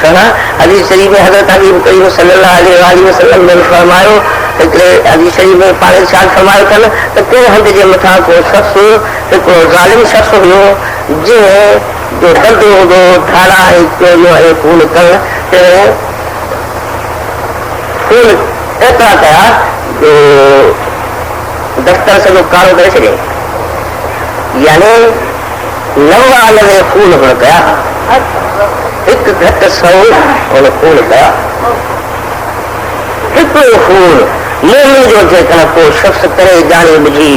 सुना हदीस शरीफ में हज़रत हबीब करीम सल्लल्लाहु अलैहि वसल्लम ने फरमायो हदीस शरीफ में पाण इरशाद फरमायो अथनि त कंहिं हंध जे मथां को शख़्स हिकिड़ो ज़ालिम शख़्स हुयो जंहिं जो दर्द हूंदो धारा ऐं चोरियो ऐं खून करण खून एतिरा कया जो दफ़्तर सॼो कारो करे छॾियईं यानी 99 खून हुन कया हिकु घटि 100 हुन खून कया हिकिड़ो खून मोमिन जो जेकॾहिं को शख़्स करे ॼाणे बुझी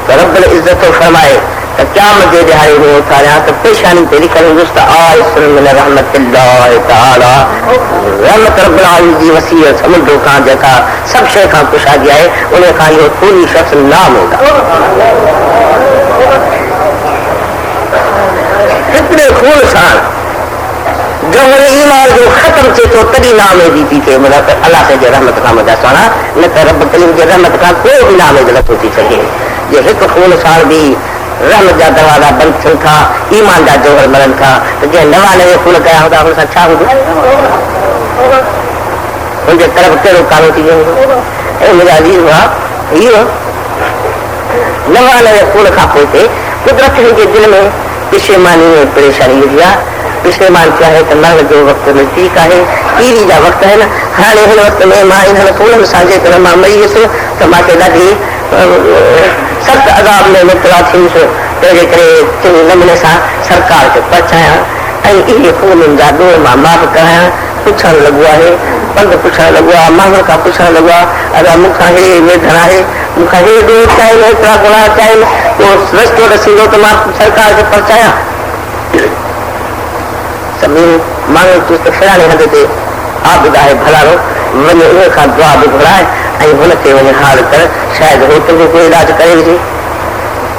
त रब्बुल इज़्ज़त फरमाए त क़यामत जे ॾिहाड़े में उथारियां त पेशानी ते लिखियल हूंदुसि त आइसुन मिन रहमतिल्लाह तआला रहमत रब्बुल आलमीन जी वसीअ समुंड खां जेका सभु शइ खां कुशादी आहे उन खां इहो खूनी शख़्स नाम हूंदा हिकिड़े खून सां जो ईमान जो ख़त्म थिए थो तॾहिं नामेदी थी थिए अलाह जे रहमत खां मदद सां न त रब करीम जे रहमत खां को बि नामेद नथो थी सघे जे हिकु खून सां बि रहमत जा दरवाज़ा बंदि थियनि था ईमान जा जोहर मरनि था त जंहिं 99 खून कया हूंदा हुन सां छा हूंदो हुनजे तरफ़ कहिड़ो कारो थी वियो हूंदो ऐं मुंहिंजा अज़ीज़ हुआ इहो 99 खून खां पोइ ते कुदरत जे दिल में पिशेमानी ऐं परेशानी हुई आहे पिशेमान थियो आहे त मरण जो वक़्तु नज़दीक आहे पीरी जा वक़्त आहिनि हाणे हिन वक़्त में मां इन्हनि खूननि सां जेकॾहिं मां मरी वियुसि त मूंखे ॾाढी सख़्तु अज़ाब में मुबतला थींदुसि तंहिंजे करे चङे नमूने सां सरकार खे पहुचायां ऐं इहे खूननि जा ॾोह मां माफ़ करायां पुछणु लॻो आहे पंधु पुछणु लॻो आहे माण्हुनि खां पुछणु लॻो आहे अगरि मूंखां हे निर्धन आहे मूंखां हे ॾोह चाहिनि हेतिरा गुनाह चाहिनि पोइ रस्तो ॾसींदो त मां सरकार खे पहुचायां सभिनी माण्हू तूं त फिराणे हंध ते आबिद आहे भलारो वञे उन खां दुआ बि घुराए ऐं हुनखे वञी हाल कर शायदि हो तुंहिंजो कोई इलाज करे विझे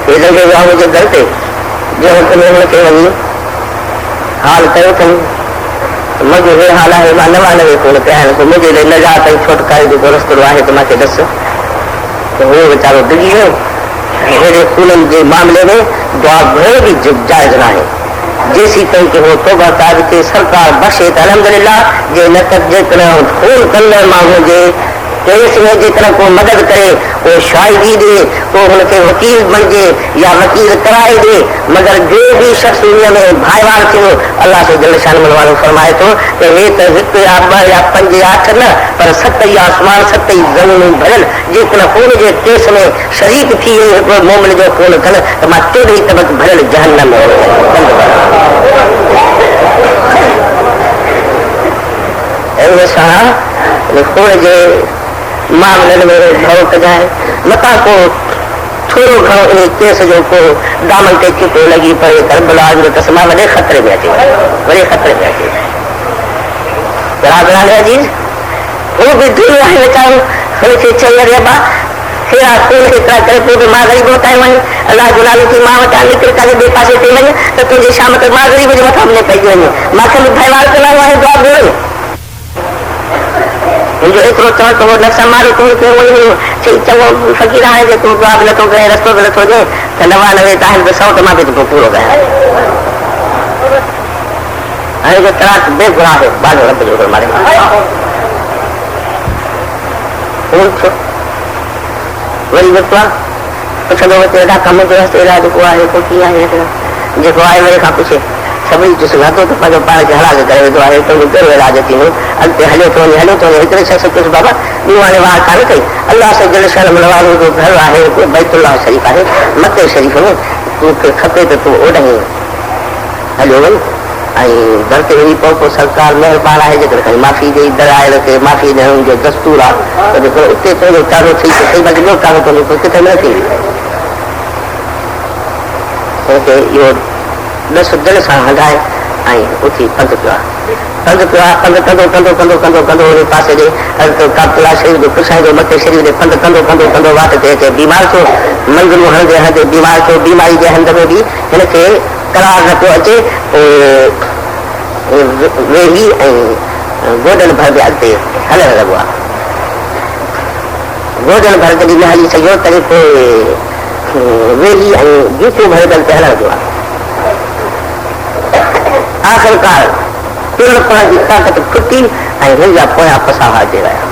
हे लॻे वियो आहे मुंहिंजे दर ते जंहिं वक़्त में हुनखे वञी हाल कयो अथई मुंहिंजो हे हाल आहे मां 99 खून कया आहिनि पोइ मुंहिंजे लाइ नजात ऐं छुटकारे जो रस्तो आहे त मूंखे ॾस त उहो वीचारो डिॼी वियो अहिड़े खूननि जे मामले में दुआ घुरण बि जाइज़ न आहे जेसी ताईं कि वो तौबा ताब के सरकार बख्शे त अल्हम्दुलिल्लाह जे न त जेकॾहिं खून कंदड़ माण्हू जे केस में जेकॾहिं को मदद करे वो शाहिदी ॾे को हुनखे वकील बणिजे या वकील कराए ॾे मगर जो बि शख़्स दुनिया में भाईवार थियो अल्लाह से जल शान वारो फरमाए थो त हे त 1 या 2 या 5 या 8 न पर 7 ई आसमान 7 ई ज़मीनूं भरियल जेकॾहिं खून जे केस में शरीक थी हिकिड़ो मोमिन जो खून कनि त मां 14 तबक भरियल जहन्नम में खून जे मामले में भरो कजाए मता को थोड़ो घणो इन केस जो को दामन ते चिटो लगी पए करबला जो तस्मा वॾे ख़तरे में अचे वॾे ख़तरे में अचे बराबरि आहे अजीज वो भी दुनिया है वीचारो हुनखे चई अरे बा हेड़ा खून केतिरा करे पोइ बि मां ग़रीब वटाए वञ अलाह जो नालो थी मां वटां निकिरी करे ॿिए पासे ते वञ त तुंहिंजी शाम ते मां ग़रीब जे मथां वञे पइजी वञे मूंखे बि भयवार करणो आहे दुआ घुर मुंहिंजो एतिरो चवण त उहो न संभाले तूं चई चङो फ़क़ीर आहे जे तूं दुआ बि नथो करे रस्तो बि नथो ॾे त 99 त आहिनि त 100 त मां बि तोखे पूरो कयां हाणे जो तराक बेगुनाह आहे बाल रब जो मारे वरी निकितो आहे पुछंदो वरिते हेॾा कम जो रस्तो इलाज को आहे को कीअं आहे जेको आहे वरी खां पुछे सभई ॾिसो नथो त पंहिंजो पाण खे हलाक करे वेंदो आहे तुंहिंजो कहिड़ो इलाज थींदो अॻिते हलियो थो वञे हिकिड़े शख़्स कुझु बाबा ॿियो हाणे वार कान कई अलाह से दिल शर्म वारो जो घर आहे बैतुल्लाह शरीफ़ आहे मके शरीफ़ में तोखे खपे त तूं ओॾां हलियो वञ ऐं दर ते वञी पोइ सरकार महिरबानी आहे जेकॾहिं खणी माफ़ी ॾेई दरायल खे माफ़ी ॾियण जो दस्तूर आहे त जेको उते पंहिंजो चारो थी सही बाक़ी ॿियो कारो कोन्हे पोइ किथे न थींदी हुनखे इहो ॾस दिलि सां हलाए ऐं उथी पंधु पियो आहे पंधु कंदो उन पासे ॾे काबतुल्ला शरीफ़ जो पुछाए जो मथे शरीफ़ ॾे पंधु कंदो वाट ते अचे बीमार थियो मंज़िलूं हणंदे हणंदे बीमार थियो बीमारी जे हंध में बि हिनखे करार न पियो अचे वेही ऐं गोॾनि भर बि अॻिते हलणु लॻो आहे गोॾनि भर जॾहिं न हली सघियो तॾहिं पोइ वेही ऐं जूतियूं भरियल ते हलणु लॻो आहे आख़िरकार तुरण जी ताक़त फुटी ऐं हिन जा पोयां पसाहा अची रहिया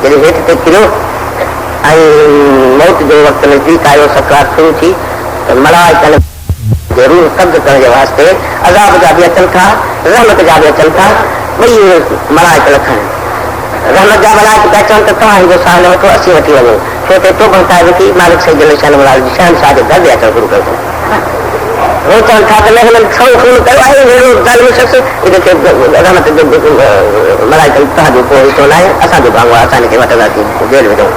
जॾहिं हेठि ते किरियो ऐं मौत जो वक़्तु नज़दीक आयो सकरात शुरू थी त मलाइकनि ज़रूरु कब्ज़ करण जे वास्ते अज़ाब जा बि अचनि था रहमत जा बि अचनि था ॿई मलाइक लखनि रहमत जा मलाइक पिया चवनि त तव्हां हिनजो साह न वठो असीं वठी वञूं छो त तो बणताए वठी मालिक सही जल शान जी शहनशाह जे दर्जे अचणु शुरू कयो हो चवनि था त न हिननि सौ खून कयो आहे अहिड़ो ज़ालिम शख़्स हिनखे रहमत जो मलाइक तव्हांजो को हिसो न आहे असांजो भाङो आहे असां हिनखे वठंदासीं जेल विझूं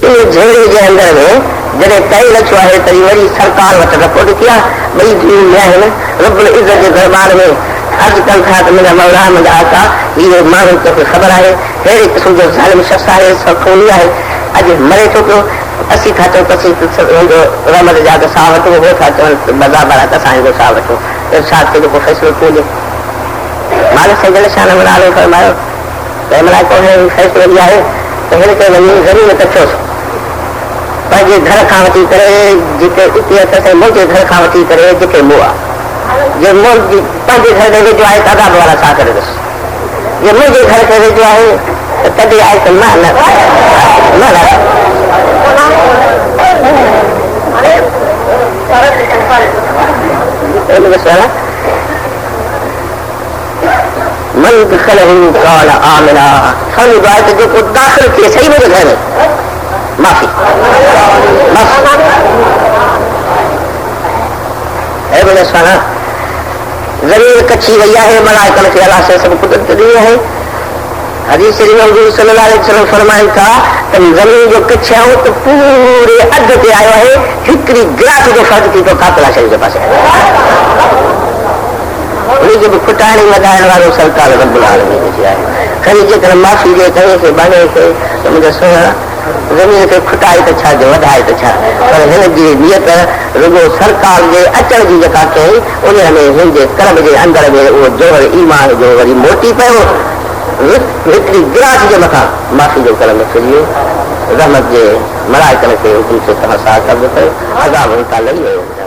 इन झेड़े जे अंदर में जॾहिं तय लॻियो आहे तरी वरी सरकार वटि रिपोर्ट थी आहे ॿई टीम आहिनि रब्बुल इज़त जे दरबार में अर्ज़ु कनि था त मुंहिंजा मौला मुंहिंजा आका इहो माण्हू तोखे ख़बर आहे अहिड़े क़िस्म जो ज़ालिम शख़्स आहे खूनी आहे अॼु मरे थो पियो असीं था चऊं त रहमत जा त साह वठो उहो था चवनि बज़ार आहे त असां हिनजो साह वठो इरशाद खे जेको फ़ैसिलो थो ॾिए मालिक सही जल शान नालो फरमायो तंहिं महिल को फ़ैसिलो इहा आहे त हिनखे वञी ज़मीन कठियोसि पंहिंजे घर खां वठी करे जेके उते अथसि मुंहिंजे घर खां वठी करे जेके मुंहुं आहे जे पंहिंजे घर खे वेझो आहे त अदाब वारा छा करे ॾिस जे मुंहिंजे घर खे वेझो आहे त तॾहिं आहे त मां मन दखलहु कान आमिना समझ आहे त जेको दाख़िल थिए सही मुंहिंजे घर में माफ़ी ज़मीन कच्छी वही है मलाइकनि खे अलाह से सभु कुदरत ॾिनी आहे हदीस शरीफ में हुज़ूर सल्लल्लाहु अलैहि वसल्लम फरमाइनि था त ज़मीन जो कच्छ आहे त पूरे अध ते आयो आहे हिकिड़ी गिलास जो फ़र्क़ु थी थो कातला शरीफ़ जे पासे उनखे बि खुटाइण वधाइण वारो सरकार रब्बुल आलमीन जी आहे खणी जेकॾहिं माफ़ी ॾिए करे खे बाने खे त मुंहिंजा सुहिणा ज़मीन खे खुटाए त छा जो वधाए त छा पर हिन जी नियत रुगो सरकार जे अचण जी जेका कई उन में हिन जे कर्म जे अंदर में उहो जोहर ईमान जो वरी मोटी पियो हिकिड़ी गिलास जे मथां माफ़ी जो कर्म फिरियो रहमत जे मलाइकनि खे हुकुम से तव्हां सां कब्ज़ कयो अज़ाब हुतां लही वियो